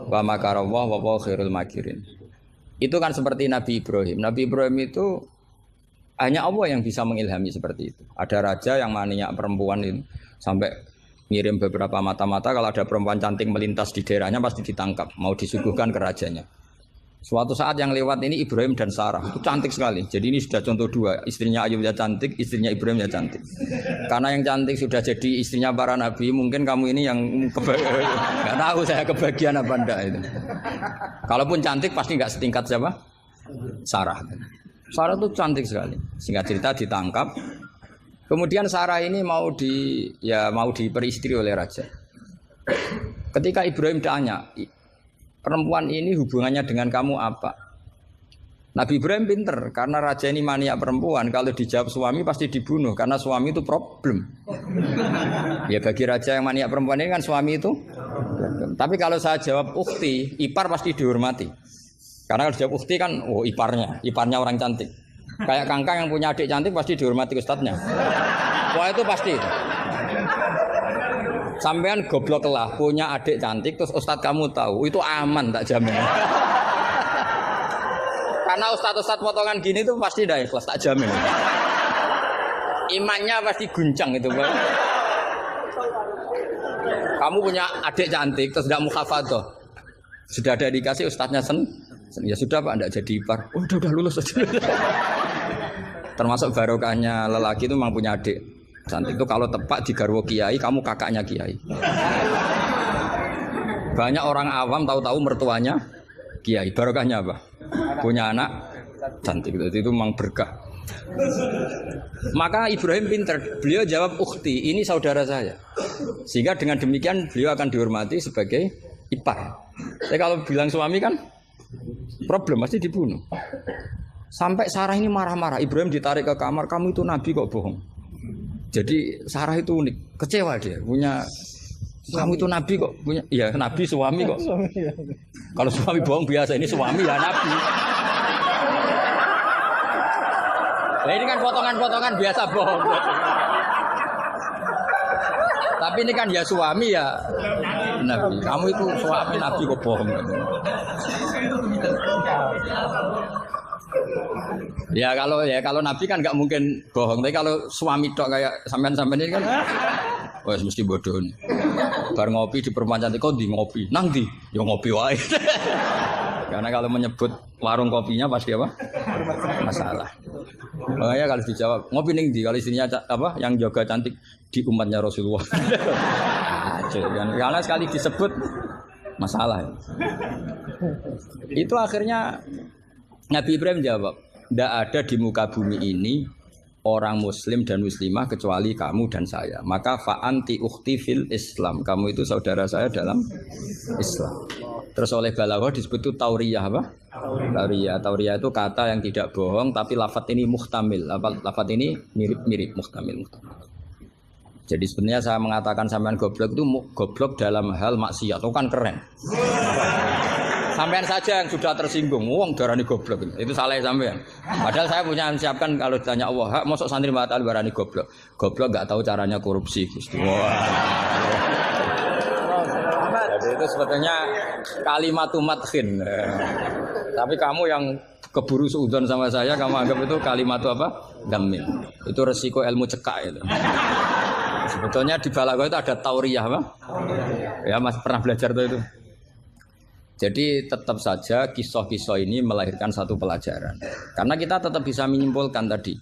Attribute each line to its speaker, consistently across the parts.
Speaker 1: Wa makarallah wa khairul makirin. Itu kan seperti Nabi Ibrahim. Nabi Ibrahim itu hanya Allah yang bisa mengilhami seperti itu. Ada raja yang maniak perempuan itu sampai ngirim beberapa mata-mata kalau ada perempuan cantik melintas di daerahnya pasti ditangkap, mau disuguhkan ke rajanya. Suatu saat yang lewat ini Ibrahim dan Sarah, itu cantik sekali. Jadi ini sudah contoh dua, istrinya Ayub ya cantik, istrinya Ibrahim ya cantik. Karena yang cantik sudah jadi istrinya para nabi, mungkin kamu ini yang nggak tahu saya kebagian apa enggak itu. Kalaupun cantik pasti nggak setingkat siapa? Sarah. Sarah itu cantik sekali. Singkat cerita ditangkap. Kemudian Sarah ini mau diperistri oleh raja. Ketika Ibrahim tanya, perempuan ini hubungannya dengan kamu apa? Nabi Ibrahim pinter karena raja ini maniak perempuan. Kalau dijawab suami pasti dibunuh karena suami itu problem. Ya bagi raja yang maniak perempuan ini kan suami itu problem. Tapi kalau saya jawab ukhti, ipar pasti dihormati. Karena kalau dijawab ukhti kan iparnya orang cantik. Kayak Kangkang yang punya adik cantik pasti dihormati ustadznya. Wah itu pasti. Sampean goblok lah punya adik cantik terus ustadz kamu tahu itu aman tak jamin. Karena ustadz potongan gini tuh pasti dah ikhlas tak jamin. Imannya pasti guncang itu Bang. Kamu punya adik cantik terus tidak mukhafadzah. Sudah ada dikasih ustadznya ya sudah Pak enggak jadi ipar. Oh, udah lulus aja. Termasuk barokahnya lelaki itu memang punya adik cantik itu kalau tepat di garwo kiai kamu kakaknya kiai. Banyak orang awam tahu-tahu mertuanya kiai. Barokahnya apa? Punya anak cantik itu memang berkah. Maka Ibrahim pintar, beliau jawab ukhti, ini saudara saya. Sehingga dengan demikian beliau akan dihormati sebagai ipar. Tapi kalau bilang suami kan problem pasti dibunuh. Sampai Sarah ini marah-marah. Ibrahim ditarik ke kamar, kamu itu nabi kok bohong. Jadi Sarah itu unik, kecewa dia. Kamu itu nabi kok punya, ya nabi suami kok. Kalau suami bohong biasa, ini suami ya nabi. Nah ini kan potongan-potongan biasa bohong. Tapi ini kan ya suami ya nabi. Kamu itu suami nabi kok bohong. Ya kalau nabi kan nggak mungkin bohong. Tapi kalau suami tok kayak sampean-sampean ini kan, wah mesti bodoh. Bar ngopi di perempuan cantik kok di ngopi, nang di, ya ngopi wae. Karena kalau menyebut warung kopinya pasti apa? Masalah. Makanya kalau dijawab ngopi ning di, kalau istrinya apa yang jaga cantik di umatnya Rasulullah. Karena sekali disebut masalah. Itu akhirnya Nabi Ibrahim jawab, tidak ada di muka bumi ini orang muslim dan muslimah kecuali kamu dan saya. Maka fa'anti ukhti fil Islam. Kamu itu saudara saya dalam Islam. Terus oleh Balaghah disebut itu tauriyah apa? Tauriyah. Tauriyah itu kata yang tidak bohong tapi lafadz ini muhtamil. Lafadz ini mirip-mirip muhtamil. Jadi sebenarnya saya mengatakan sampean goblok itu goblok dalam hal maksiat. Itu kan keren. Sampean saja yang sudah tersinggung, wong darani goblok itu salah sampean. Padahal saya punya siapkan kalau ditanya Allah, hak mosok santri batal darani goblok. Goblok enggak tahu caranya korupsi, Gusti. Wah. Jadi itu sebetulnya kalimatun madkhin. Tapi kamu yang keburu suudzon sama saya, kamu anggap itu kalimat apa? Damin. Itu resiko ilmu cekak itu. Sebetulnya di Balaghah itu ada tauriyah apa? Ya Mas pernah belajar tuh itu. Jadi tetap saja kisah-kisah ini melahirkan satu pelajaran. Karena kita tetap bisa menyimpulkan tadi.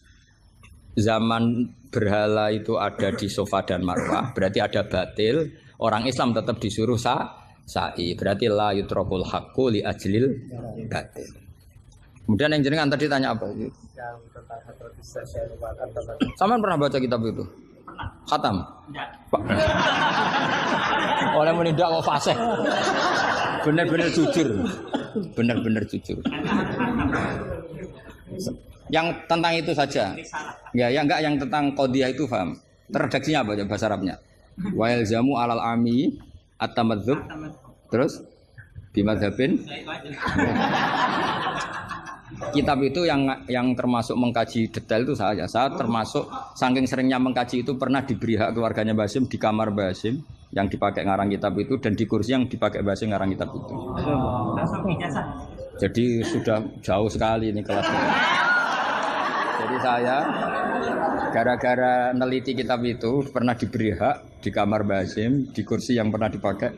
Speaker 1: Zaman berhala itu ada di Safa dan Marwah, berarti ada batil. Orang Islam tetap disuruh sa'i. Berarti la yutrakul haqqu li ajlil batil. Kemudian yang jenengan tadi tanya apa? Sampean pernah baca kitab itu? Khatam? Oleh menindak kok fasih. Benar-benar jujur. Benar-benar jujur. Yang tentang itu saja. Ya enggak yang tentang qadhiyah itu paham. Redaksinya apa bahasa Arabnya? Wa yalzamu alal ami at-tamadzub. Terus bimadzhabin. Kitab itu yang termasuk mengkaji detail itu saya termasuk saking seringnya mengkaji itu pernah diberi hak keluarganya Mbah Hasyim di kamar Mbah Hasyim yang dipakai ngarang kitab itu dan di kursi yang dipakai Basim ngarang kitab itu. Jadi sudah jauh sekali ini kelasnya. Jadi saya gara-gara neliti kitab itu pernah diberi hak di kamar Basim di kursi yang pernah dipakai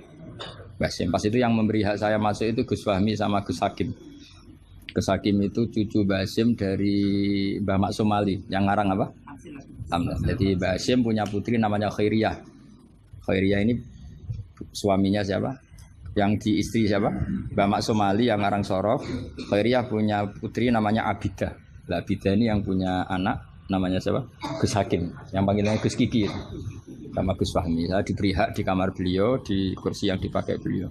Speaker 1: Basim. Pas itu yang memberi hak saya masuk itu Gus Fahmi sama Gus Hakim. Gus Hakim itu cucu Basim dari Mbah Mak Somali yang ngarang apa? Jadi Basim punya putri namanya Khairiyah. Khairiyah ini suaminya siapa? Yang di istri siapa? Mbah Mak Somali yang ngarang Sorof. Khairiyah punya putri namanya Abidah. Lah Abidah ini yang punya anak namanya siapa? Gus Hakim. Yang panggilannya Gus Kiki sama Gus Fahmi. Saya diberi hak di kamar beliau di kursi yang dipakai beliau.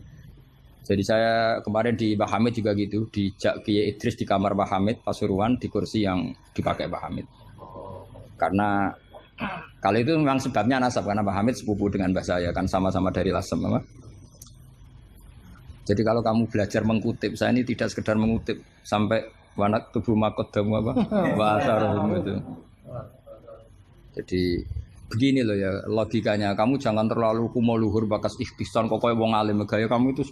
Speaker 1: Jadi saya kemarin di Mbah Hamid juga gitu, dijak Kiai Idris di kamar Mbah Hamid Pasuruan di kursi yang dipakai Mbah Hamid. Karena kalau itu memang sebabnya nasab karena Mbah Hamid sepupu dengan mbah saya kan sama-sama dari Lasem apa? Jadi kalau kamu belajar mengutip, saya ini tidak sekedar mengutip sampai wanak tubuh makodamu apa? Wasarum itu. Jadi begini loh ya logikanya, kamu jangan terlalu kumo luhur bakas ikhtisan kok kayak wong alim gaya kamu itu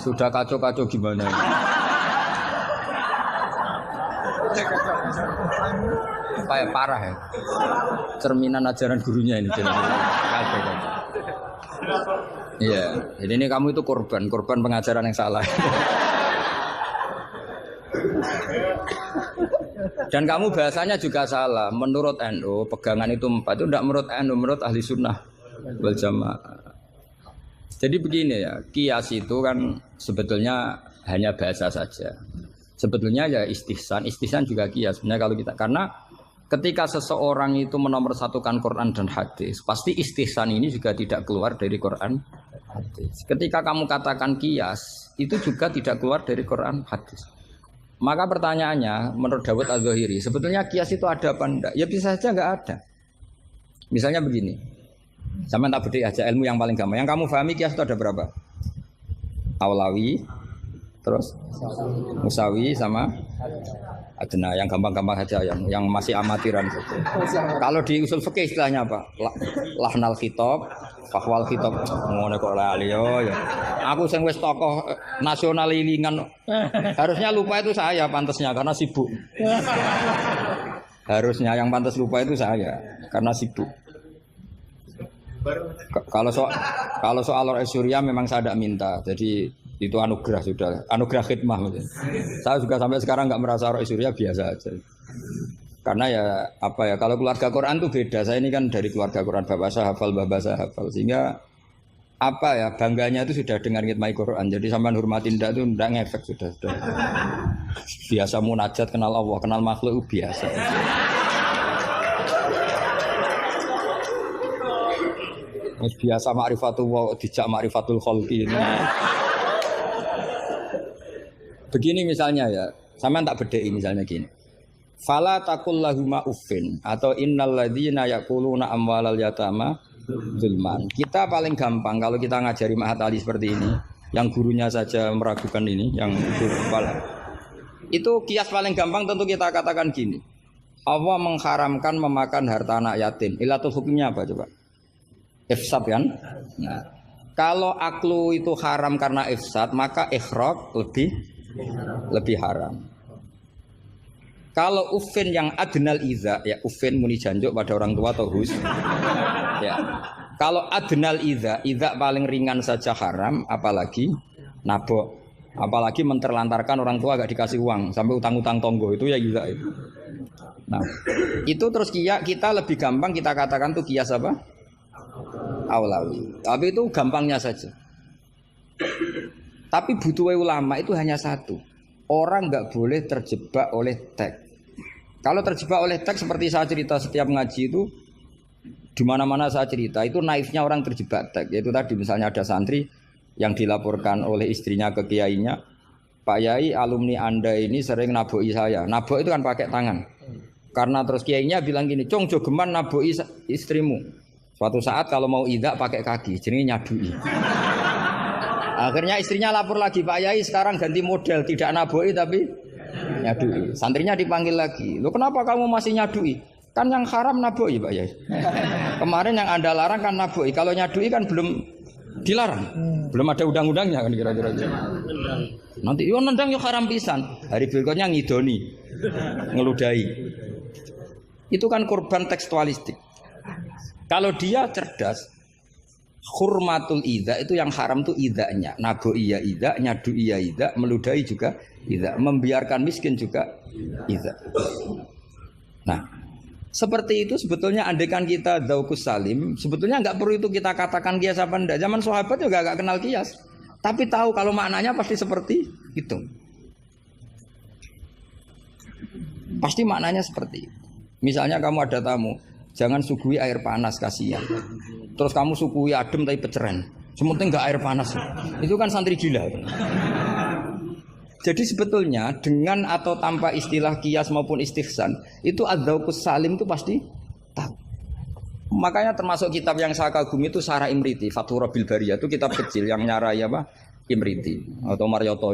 Speaker 1: sudah kacau-kacau gimana ya? Kayak parah ya, cerminan ajaran gurunya ini. Iya, jadi ini kamu itu korban pengajaran yang salah. Dan kamu bahasanya juga salah. Menurut NU pegangan itu 4 itu tidak menurut NU, menurut ahli sunnah wal jamaah. Jadi begini ya, kias itu kan sebetulnya hanya bahasa saja. Sebetulnya ya istihsan juga kias. Sebenarnya kalau kita karena ketika seseorang itu menomorsatukan Quran dan hadis, pasti istihsan ini juga tidak keluar dari Quran hadis. Ketika kamu katakan kias, itu juga tidak keluar dari Quran hadis. Maka pertanyaannya, menurut Dawud Az-Zahiri, sebetulnya kias itu ada apa enggak? Ya bisa saja enggak ada. Misalnya begini, sama tak beda aja ilmu yang paling gampang. Yang kamu pahami kias itu ada berapa? Aulawi, terus Musawi sama Adna, yang gampang-gampang saja, yang masih amatiran. Kalau di usul fikih istilahnya apa? Lahnal khitab, fahwal khitab. Ngono kok lali yo ya. Aku sing wis tokoh nasional ilingan. Harusnya lupa itu saya pantasnya karena sibuk. Harusnya yang pantas lupa itu saya karena sibuk. Kalau soal Surya memang saya tidak minta. Jadi itu anugerah sudah, anugerah khidmah. Saya juga sampai sekarang nggak merasa roh Surya biasa aja. Karena ya apa ya, kalau keluarga Quran tuh beda. Saya ini kan dari keluarga Quran, bapak saya hafal, bapak saya hafal, sehingga apa ya bangganya itu sudah dengar ngitmai Quran. Jadi sampai hormatin ndak itu ndak ngefek sudah. Biasa munajat kenal Allah, kenal makhluk biasa. Biasa ma'rifatullah dijak ma'rifatul khalqi. Begini misalnya ya, sama tak bedai misalnya gini. Fala taqul lahuma uffin atau innal ladzina yaquluna amwalal yatama zulman. Kita paling gampang kalau kita ngajari Mahat Ali seperti ini, yang gurunya saja meragukan ini, yang itu kepala. Itu kias paling gampang tentu kita katakan gini. Allah mengharamkan memakan harta anak yatim. Ilatul hukumnya apa coba? Ifsad kan? Nah, kalau aklu itu haram karena ifsad, maka ikhraq lebih haram. Kalau ufin yang adnal iza, ya ufin muni janjuk pada orang tua atau hus. Ya. Kalau adnal iza paling ringan saja haram, apalagi nabok, apalagi menterlantarkan orang tua agak dikasih uang sampai utang-utang tonggo itu ya iza itu. Nah, itu terus kita lebih gampang kita katakan tuh kias apa? Aulawi. Tapi itu gampangnya saja. Tapi butuh ulama itu hanya satu. Orang nggak boleh terjebak oleh teks. Kalau terjebak oleh teks seperti saya cerita setiap ngaji itu, di mana-mana saya cerita itu naifnya orang terjebak teks. Yaitu tadi misalnya ada santri yang dilaporkan oleh istrinya ke kiainya, Pak Yai alumni Anda ini sering naboi saya. Nabok itu kan pakai tangan. Karena terus kiainya bilang gini, Cong jogeman naboi istrimu. Suatu saat kalau mau idak pakai kaki, jadi nyadui. Akhirnya istrinya lapor lagi, Pak Yai sekarang ganti model, tidak naboi tapi nyadui. Santrinya dipanggil lagi, lo kenapa kamu masih nyadui? Kan yang haram naboi Pak ya. Kemarin yang Anda larang kan naboi. Kalau nyadui kan belum dilarang. Belum ada undang-undangnya kan kira-kira. Nanti yo nendang yo haram pisan. Hari berikutnya ngidoni. Ngeludahi. Itu kan korban tekstualistik. Kalau dia cerdas, hurmatul idza itu yang haram itu idzanya. Naboi ya idza, nyadui ya idza, meludahi juga idza, membiarkan miskin juga idza. Nah, seperti itu sebetulnya andekan kita dzauqus salim, sebetulnya enggak perlu itu kita katakan kias apa enggak. Zaman sahabat juga enggak kenal kias. Tapi tahu kalau maknanya pasti seperti itu. Pasti maknanya seperti itu. Misalnya kamu ada tamu, jangan suguhi air panas kasihan. Terus kamu suguhi adem tapi peceren. Sementing enggak air panas. Itu kan santri gila. Jadi sebetulnya dengan atau tanpa istilah kias maupun istihsan itu adzauqus salim itu pasti tahu. Makanya termasuk kitab yang saya kagumi itu Sarah Imriti, Fathur Rabbil Bariyah itu kitab kecil yang nyarai apa? Imriti atau Marioto.